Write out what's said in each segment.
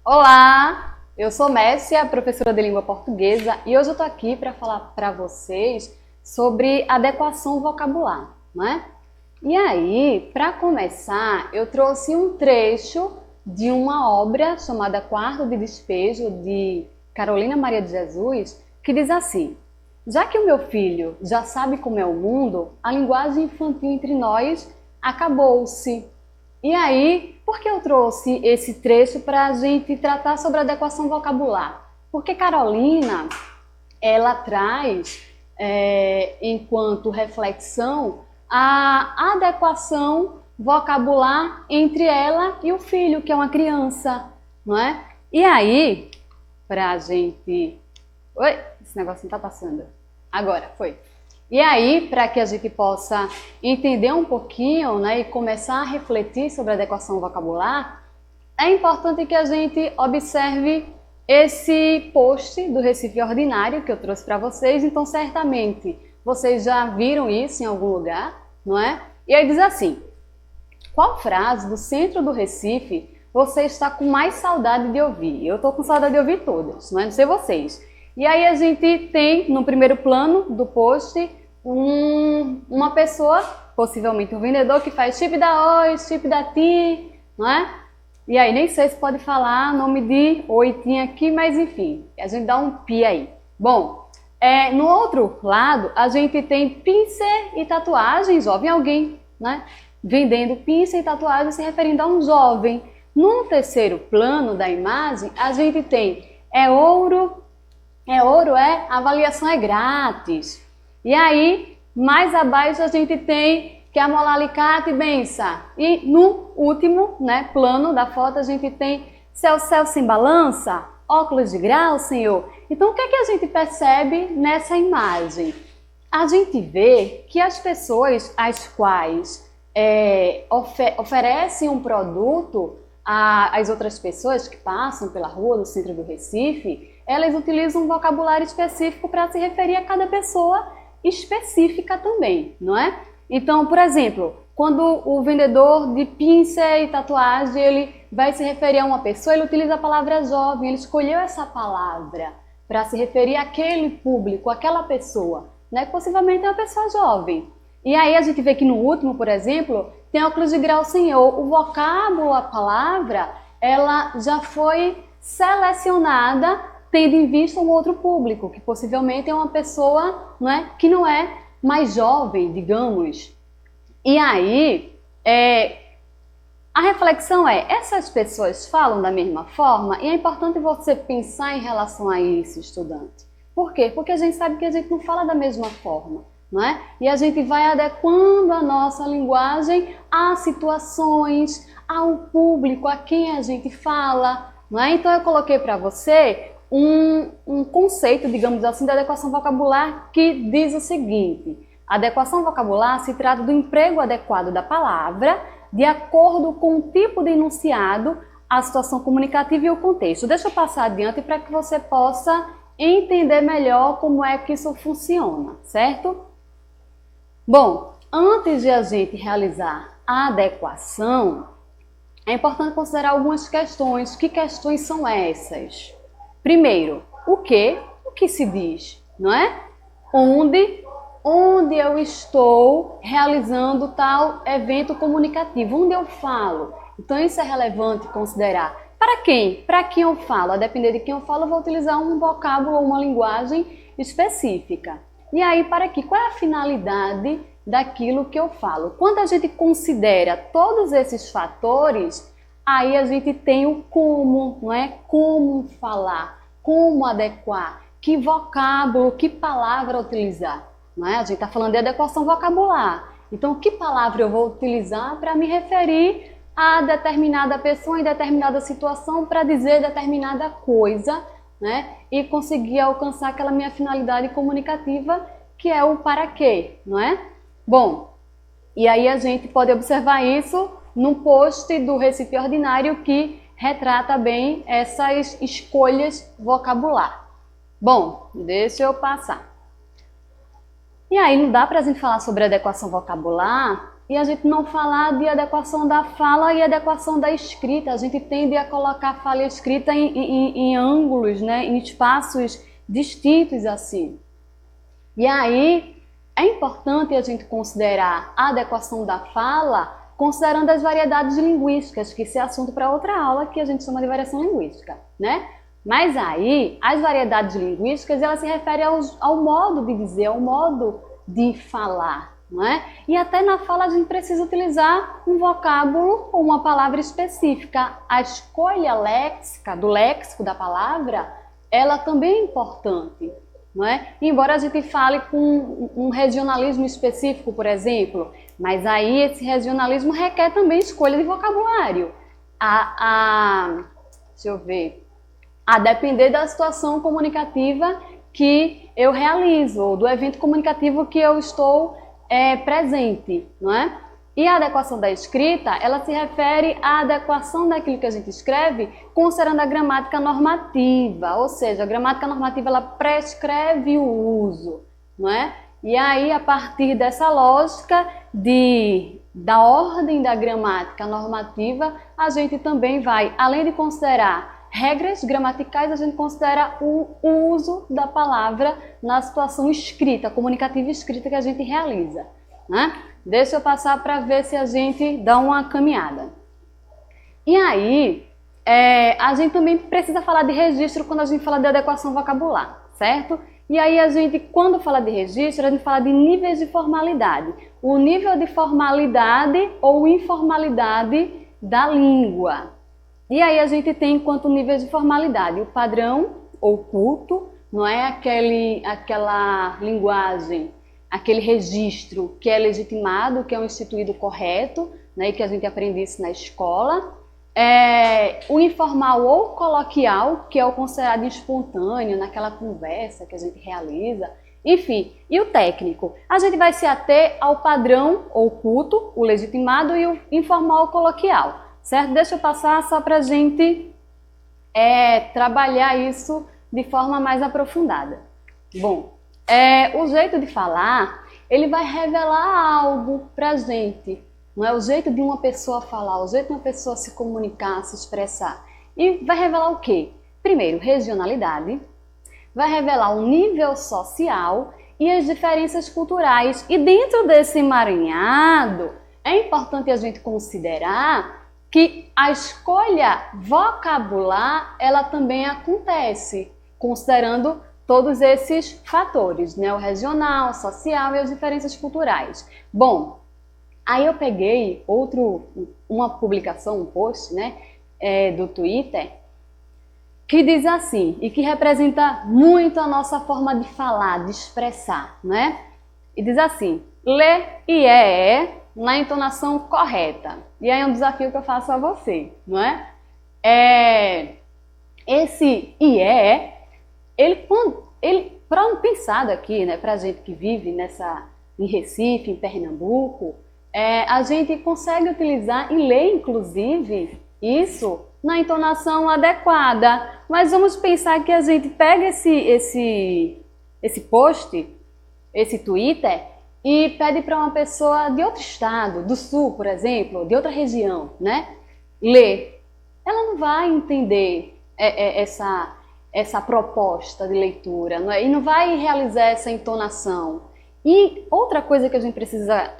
Olá, eu sou Messia, professora de língua portuguesa, e hoje eu estou aqui para falar para vocês sobre adequação vocabular, não é? E aí, para começar, eu trouxe um trecho de uma obra chamada Quarto de Despejo, de Carolina Maria de Jesus, que diz assim: já que o meu filho já sabe como é o mundo, a linguagem infantil entre nós acabou-se. E aí, por que eu trouxe esse trecho para a gente tratar sobre adequação vocabular? Porque Carolina, ela traz, enquanto reflexão, a adequação vocabular entre ela e o filho, que é uma criança, não é? E aí, para a gente... Oi, esse negócio não está passando. Agora, foi. E aí, para que a gente possa entender um pouquinho, né, e começar a refletir sobre a adequação vocabular, é importante que a gente observe esse post do Recife Ordinário que eu trouxe para vocês. Então, certamente, vocês já viram isso em algum lugar, não é? E aí diz assim: qual frase do centro do Recife você está com mais saudade de ouvir? Eu estou com saudade de ouvir todas, não é? Não sei vocês. E aí a gente tem no primeiro plano do post uma pessoa, possivelmente um vendedor, que faz chip da oi, chip da ti, não é? E aí nem sei se pode falar nome de oitinho aqui, mas enfim, a gente dá um pi aí. Bom, no outro lado a gente tem pincel e tatuagem, jovem alguém, né? Vendendo pincel e tatuagem se referindo a um jovem. No terceiro plano da imagem a gente tem avaliação é grátis. E aí, mais abaixo a gente tem que amolar alicate e benção. E no último, né, plano da foto a gente tem céu sem balança, óculos de grau, senhor. Então o que é que a gente percebe nessa imagem? A gente vê que as pessoas às quais oferecem um produto às outras pessoas que passam pela rua do centro do Recife, elas utilizam um vocabulário específico para se referir a cada pessoa específica também, não é? Então, por exemplo, quando o vendedor de pincel e tatuagem ele vai se referir a uma pessoa, ele utiliza a palavra jovem, ele escolheu essa palavra para se referir àquele público, àquela pessoa, né? Possivelmente é uma pessoa jovem. E aí a gente vê que no último, por exemplo, tem óculos de grau senhor. O vocábulo, a palavra, ela já foi selecionada tendo em vista um outro público, que possivelmente é uma pessoa, né, que não é mais jovem, digamos. E aí, a reflexão essas pessoas falam da mesma forma? E é importante você pensar em relação a isso, estudante. Por quê? Porque a gente sabe que a gente não fala da mesma forma, não é? E a gente vai adequando a nossa linguagem a situações, ao público, a quem a gente fala, não é? Então eu coloquei para você um conceito, digamos assim, de adequação vocabular que diz o seguinte: a adequação vocabular se trata do emprego adequado da palavra de acordo com o tipo de enunciado, a situação comunicativa e o contexto. Deixa eu passar adiante para que você possa entender melhor como é que isso funciona, certo? Bom, antes de a gente realizar a adequação, é importante considerar algumas questões. Que questões são essas? Primeiro, o que se diz, não é? Onde eu estou realizando tal evento comunicativo, onde eu falo. Então isso é relevante considerar. Para quem? Para quem eu falo. A depender de quem eu falo, eu vou utilizar um vocábulo ou uma linguagem específica. E aí, para quê? Qual é a finalidade daquilo que eu falo? Quando a gente considera todos esses fatores, aí a gente tem o como, não é? Como falar, como adequar, que vocábulo, que palavra utilizar, não é? A gente está falando de adequação vocabular. Então, que palavra eu vou utilizar para me referir a determinada pessoa em determinada situação para dizer determinada coisa, né? E conseguir alcançar aquela minha finalidade comunicativa, que é o para quê, não é? Bom, e aí a gente pode observar isso no post do Recife Ordinário que retrata bem essas escolhas vocabular. Bom, deixa eu passar. E aí não dá para a gente falar sobre adequação vocabular e a gente não falar de adequação da fala e adequação da escrita. A gente tende a colocar a fala e a escrita em ângulos, né, em espaços distintos assim. E aí é importante a gente considerar a adequação da fala considerando as variedades linguísticas, que esse é assunto para outra aula que a gente chama de variação linguística, né? Mas aí, as variedades linguísticas, elas se referem ao modo de dizer, ao modo de falar, não é? E até na fala a gente precisa utilizar um vocábulo ou uma palavra específica. A escolha léxica, do léxico da palavra, ela também é importante, não é? Embora a gente fale com um regionalismo específico, por exemplo, mas aí esse regionalismo requer também escolha de vocabulário. Deixa eu ver. A depender da situação comunicativa que eu realizo, ou do evento comunicativo que eu estou presente, não é? E a adequação da escrita, ela se refere à adequação daquilo que a gente escreve, considerando a gramática normativa, ou seja, a gramática normativa ela prescreve o uso, não é? E aí, a partir dessa lógica da ordem da gramática normativa, a gente também vai, além de considerar regras gramaticais, a gente considera o uso da palavra na situação escrita, comunicativa escrita que a gente realiza, né? Deixa eu passar para ver se a gente dá uma caminhada. E aí, a gente também precisa falar de registro quando a gente fala de adequação vocabular, certo? E aí a gente, quando fala de registro, a gente fala de níveis de formalidade. O nível de formalidade ou informalidade da língua. E aí a gente tem enquanto nível de formalidade o padrão ou culto, não é aquela linguagem, aquele registro que é legitimado, que é um instituído correto, né, e que a gente aprende isso na escola. O informal ou coloquial, que é o considerado espontâneo, naquela conversa que a gente realiza. Enfim, e o técnico? A gente vai se ater ao padrão ou culto, o legitimado, e o informal ou coloquial, certo? Deixa eu passar só para a gente trabalhar isso de forma mais aprofundada. Bom, o jeito de falar, ele vai revelar algo para a gente. Não é o jeito de uma pessoa falar, o jeito de uma pessoa se comunicar, se expressar. E vai revelar o quê? Primeiro, regionalidade. Vai revelar o nível social e as diferenças culturais. E dentro desse emaranhado, é importante a gente considerar que a escolha vocabular, ela também acontece, considerando todos esses fatores, né? O regional, o social e as diferenças culturais. Bom, aí eu peguei uma publicação, um post, né, do Twitter, que diz assim, e que representa muito a nossa forma de falar, de expressar, né? E diz assim, lê e na entonação correta. E aí é um desafio que eu faço a você, não é? Esse ele para um pensado aqui, né, pra gente que vive em Recife, em Pernambuco, a gente consegue utilizar e ler, inclusive, isso na entonação adequada. Mas vamos pensar que a gente pega esse post, esse Twitter, e pede para uma pessoa de outro estado, do sul, por exemplo, de outra região, né, ler. Ela não vai entender essa proposta de leitura, não é? E não vai realizar essa entonação. E outra coisa que a gente precisa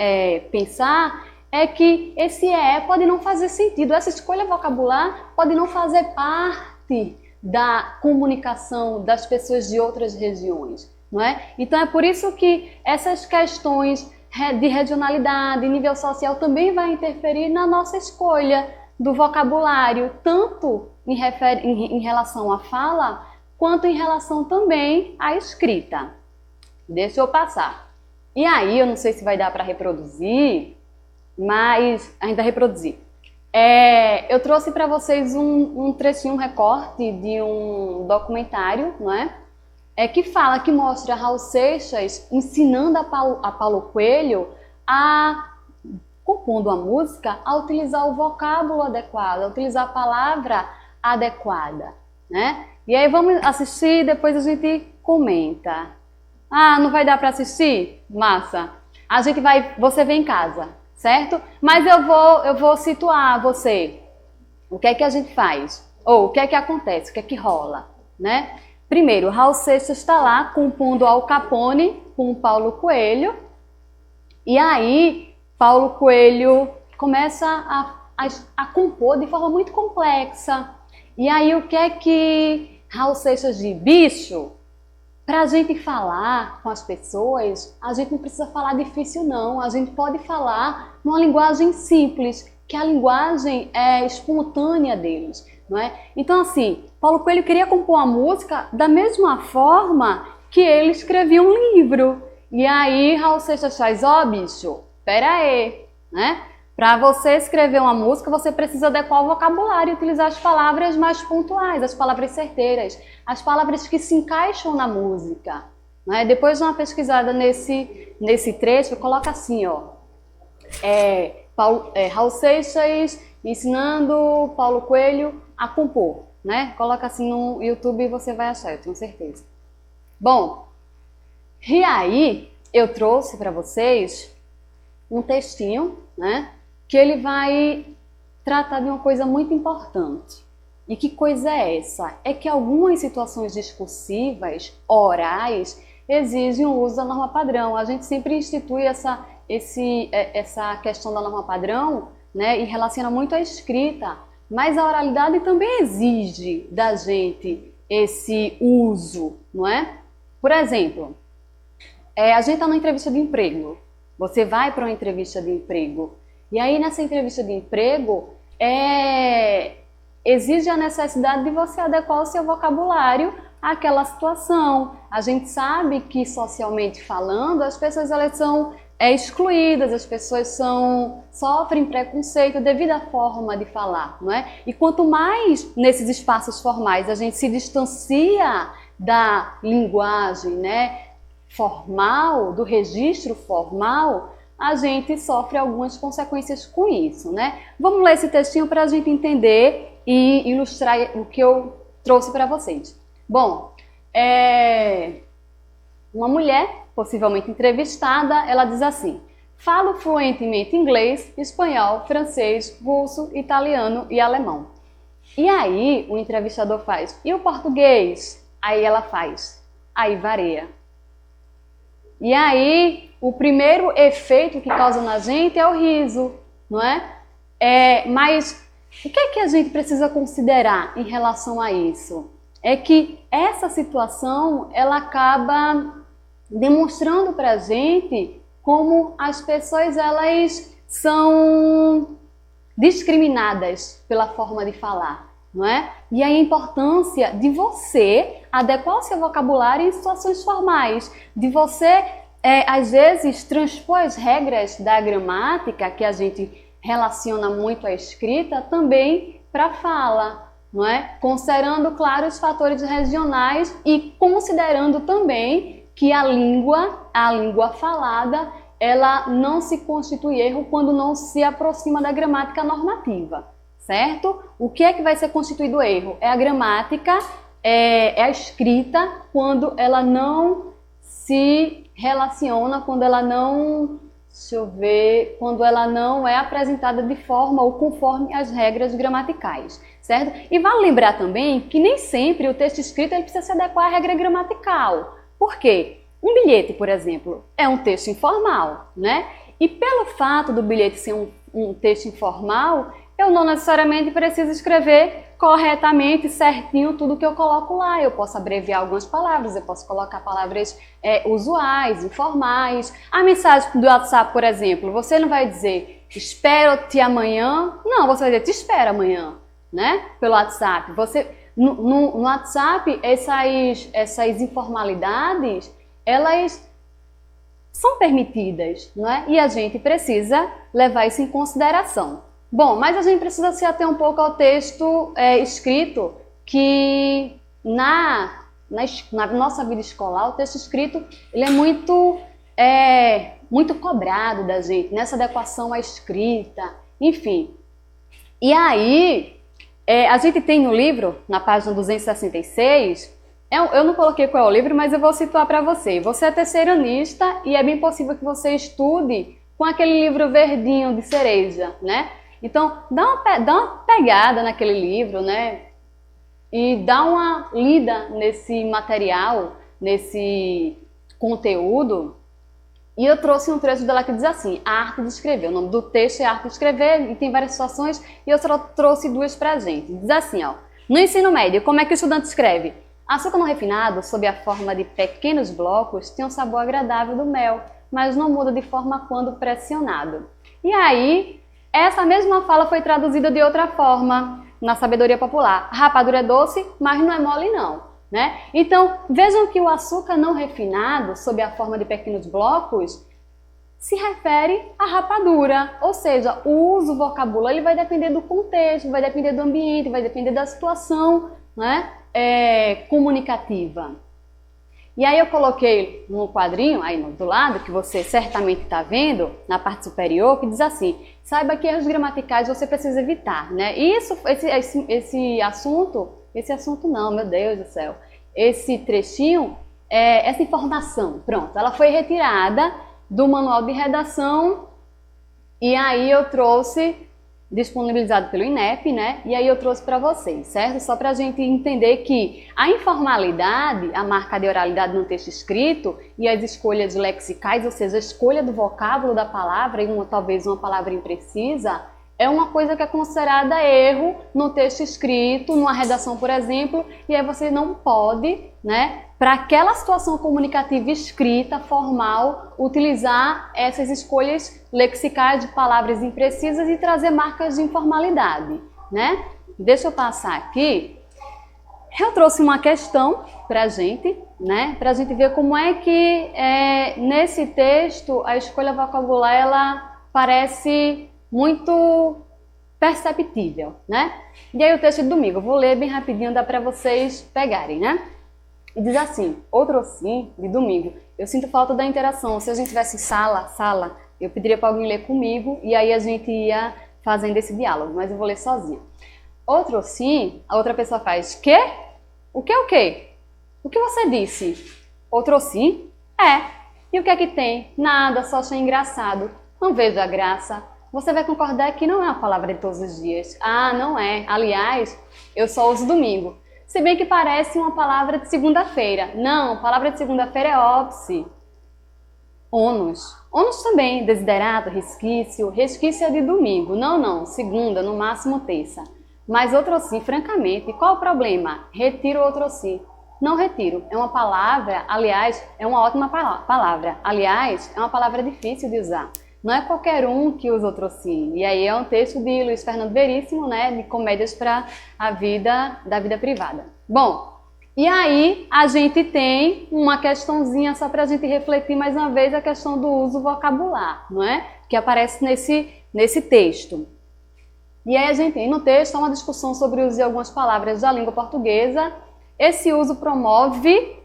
pensar é que esse pode não fazer sentido, essa escolha vocabular pode não fazer parte da comunicação das pessoas de outras regiões, não é? Então é por isso que essas questões de regionalidade, nível social também vai interferir na nossa escolha do vocabulário, tanto em relação à fala, quanto em relação também à escrita. Deixa eu passar. E aí, eu não sei se vai dar para reproduzir, mas ainda reproduzir. Eu trouxe para vocês um trechinho, um recorte de um documentário, não é? Que mostra Raul Seixas ensinando a Paulo Coelho compondo a música, a utilizar o vocábulo adequado, a utilizar a palavra adequada, né? E aí vamos assistir e depois a gente comenta. Ah, não vai dar para assistir? Massa. Você vem em casa, certo? Mas eu vou situar você. O que é que a gente faz? Ou o que é que acontece? O que é que rola, né? Primeiro, Raul Seixas está lá compondo Al Capone com Paulo Coelho. E aí, Paulo Coelho começa a compor de forma muito complexa. E aí, o que é que Raul Seixas diz? Bicho, para a gente falar com as pessoas, a gente não precisa falar difícil não, a gente pode falar numa linguagem simples, que a linguagem é espontânea deles, não é? Então assim, Paulo Coelho queria compor a música da mesma forma que ele escrevia um livro. E aí Raul Seixas faz, ó bicho, pera aí, né? Para você escrever uma música, você precisa adequar o vocabulário e utilizar as palavras mais pontuais, as palavras certeiras, as palavras que se encaixam na música. Né? Depois de uma pesquisada nesse trecho, coloca assim, ó, Raul Seixas ensinando Paulo Coelho a compor. Né? Coloca assim no YouTube e você vai achar, eu tenho certeza. Bom, e aí eu trouxe para vocês um textinho, né? Que ele vai tratar de uma coisa muito importante. E que coisa é essa? É que algumas situações discursivas, orais, exigem o uso da norma padrão. A gente sempre institui essa questão da norma padrão, né, e relaciona muito à escrita. Mas a oralidade também exige da gente esse uso, não é? Por exemplo, a gente está numa entrevista de emprego. Você vai para uma entrevista de emprego. E aí, nessa entrevista de emprego, exige a necessidade de você adequar o seu vocabulário àquela situação. A gente sabe que, socialmente falando, as pessoas elas são excluídas, as pessoas sofrem preconceito devido à forma de falar, não é? E quanto mais nesses espaços formais a gente se distancia da linguagem, né, formal, do registro formal, a gente sofre algumas consequências com isso, né? Vamos ler esse textinho para a gente entender e ilustrar o que eu trouxe para vocês. Bom, uma mulher, possivelmente entrevistada, ela diz assim: falo fluentemente inglês, espanhol, francês, russo, italiano e alemão. E aí o entrevistador faz, e o português? Aí ela faz, aí varia. E aí, o primeiro efeito que causa na gente é o riso, não é? Mas o que é que a gente precisa considerar em relação a isso? É que essa situação, ela acaba demonstrando para a gente como as pessoas, elas são discriminadas pela forma de falar, não é? E aí a importância de você adequar o seu vocabulário em situações formais, de você, às vezes, transpor as regras da gramática, que a gente relaciona muito à escrita, também para a fala, não é? Considerando, claro, os fatores regionais e considerando também que a língua falada, ela não se constitui erro quando não se aproxima da gramática normativa, certo? O que é que vai ser constituído erro? É a gramática, é a escrita, quando ela não se relaciona, quando ela não, quando ela não é apresentada de forma ou conforme as regras gramaticais, certo? E vale lembrar também que nem sempre o texto escrito ele precisa se adequar à regra gramatical. Por quê? Um bilhete, por exemplo, é um texto informal, né? E pelo fato do bilhete ser um texto informal, eu não necessariamente preciso escrever corretamente, certinho, tudo que eu coloco lá. Eu posso abreviar algumas palavras, eu posso colocar palavras usuais, informais. A mensagem do WhatsApp, por exemplo, você não vai dizer espero-te amanhã. Não, você vai dizer te espero amanhã, né? Pelo WhatsApp. No WhatsApp, essas informalidades, elas são permitidas, não é? E a gente precisa levar isso em consideração. Bom, mas a gente precisa se ater um pouco ao texto escrito, que na nossa vida escolar, o texto escrito ele é muito cobrado da gente, nessa adequação à escrita, enfim. E aí, a gente tem no livro, na página 266, Eu não coloquei qual é o livro, mas eu vou situar para você. Você é terceiranista e é bem possível que você estude com aquele livro verdinho de cereja, né? Então, dá uma pegada naquele livro, né? E dá uma lida nesse material, nesse conteúdo. E eu trouxe um trecho dela que diz assim, a arte de escrever. O nome do texto é Arte de Escrever, e tem várias situações, e eu só trouxe duas pra gente. Diz assim, ó, no ensino médio, como é que o estudante escreve? Açúcar não refinado, sob a forma de pequenos blocos, tem um sabor agradável do mel, mas não muda de forma quando pressionado. E aí, essa mesma fala foi traduzida de outra forma na sabedoria popular. A rapadura é doce, mas não é mole não. Né? Então, vejam que o açúcar não refinado, sob a forma de pequenos blocos, se refere à rapadura. Ou seja, o uso vocabular ele vai depender do contexto, vai depender do ambiente, vai depender da situação, né? Comunicativa. E aí eu coloquei no quadrinho, aí do lado, que você certamente está vendo, na parte superior, que diz assim, saiba que erros gramaticais você precisa evitar, né? E esse assunto não, meu Deus do céu, esse trechinho, essa informação, pronto, ela foi retirada do manual de redação e aí eu trouxe, disponibilizado pelo INEP, né? E aí eu trouxe para vocês, certo? Só para a gente entender que a informalidade, a marca de oralidade no texto escrito e as escolhas lexicais, ou seja, a escolha do vocábulo da palavra e talvez uma palavra imprecisa, é uma coisa que é considerada erro no texto escrito, numa redação, por exemplo, e aí você não pode, né, para aquela situação comunicativa escrita, formal, utilizar essas escolhas lexicais de palavras imprecisas e trazer marcas de informalidade, né? Deixa eu passar aqui. Eu trouxe uma questão para a gente, né, para a gente ver como é que nesse texto a escolha vocabular ela parece muito perceptível, né? E aí o texto de domingo, eu vou ler bem rapidinho, dá para vocês pegarem, né? E diz assim, outro sim, de domingo, eu sinto falta da interação, se a gente tivesse sala, eu pediria para alguém ler comigo e aí a gente ia fazendo esse diálogo, mas eu vou ler sozinha. Outro sim, a outra pessoa faz, quê? O que é o quê? O que você disse? Outro sim? E o que é que tem? Nada, só achei engraçado. Não vejo a graça. Você vai concordar que não é uma palavra de todos os dias. Ah, não é. Aliás, eu só uso domingo. Se bem que parece uma palavra de segunda-feira. Não, palavra de segunda-feira é óbice. Ônus. Ônus também, desiderato, resquício. Resquício é de domingo. Não, segunda, no máximo terça. Mas outro sim, francamente, qual o problema? Retiro outro sim. Não retiro. É uma palavra, aliás, é uma ótima palavra. Aliás, é uma palavra difícil de usar. Não é qualquer um que usa outro sim. E aí é um texto de Luiz Fernando Veríssimo, né, de comédias para a vida da vida privada. Bom, e aí a gente tem uma questãozinha só para a gente refletir mais uma vez a questão do uso vocabular, não é? Que aparece nesse texto. E aí a gente tem no texto uma discussão sobre o uso de algumas palavras da língua portuguesa. Esse uso promove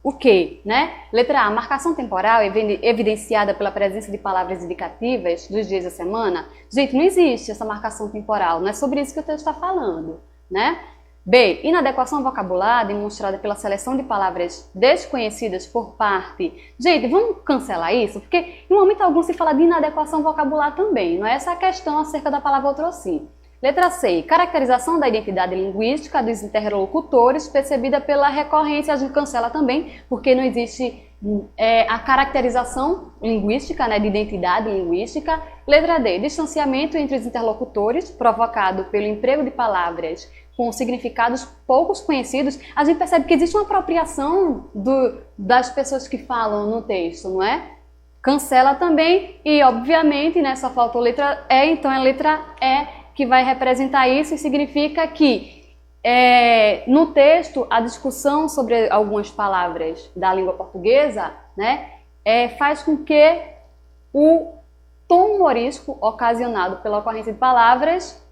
o quê? Né? Letra A, marcação temporal evidenciada pela presença de palavras indicativas dos dias da semana. Gente, não existe essa marcação temporal, não é sobre isso que o texto está falando, né? B, inadequação vocabular demonstrada pela seleção de palavras desconhecidas por parte... Gente, vamos cancelar isso? Porque em momento algum se fala de inadequação vocabular também, não é essa a questão acerca da palavra outrossim. Letra C, caracterização da identidade linguística dos interlocutores percebida pela recorrência, a gente cancela também, porque não existe a caracterização linguística, né, de identidade linguística. Letra D, distanciamento entre os interlocutores provocado pelo emprego de palavras com significados poucos conhecidos. A gente percebe que existe uma apropriação das pessoas que falam no texto, não é? Cancela também e, obviamente, né, só faltou letra E, então é letra E que vai representar isso e significa que no texto a discussão sobre algumas palavras da língua portuguesa, né, faz com que o tom humorístico ocasionado pela ocorrência de palavras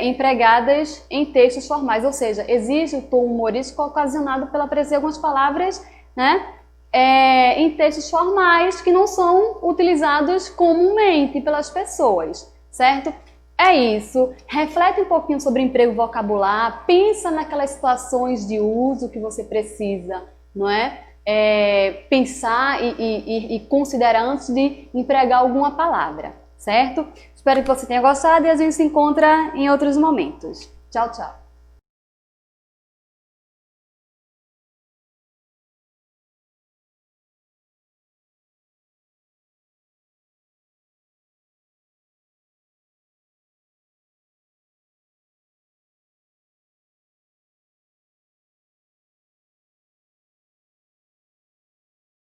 empregadas em textos formais, ou seja, existe o tom humorístico ocasionado pela presença de algumas palavras, né, em textos formais que não são utilizados comumente pelas pessoas, certo? É isso. Reflete um pouquinho sobre emprego vocabular, pensa naquelas situações de uso que você precisa, não é? Pensar e considerar antes de empregar alguma palavra, certo? Espero que você tenha gostado e a gente se encontra em outros momentos. Tchau, tchau!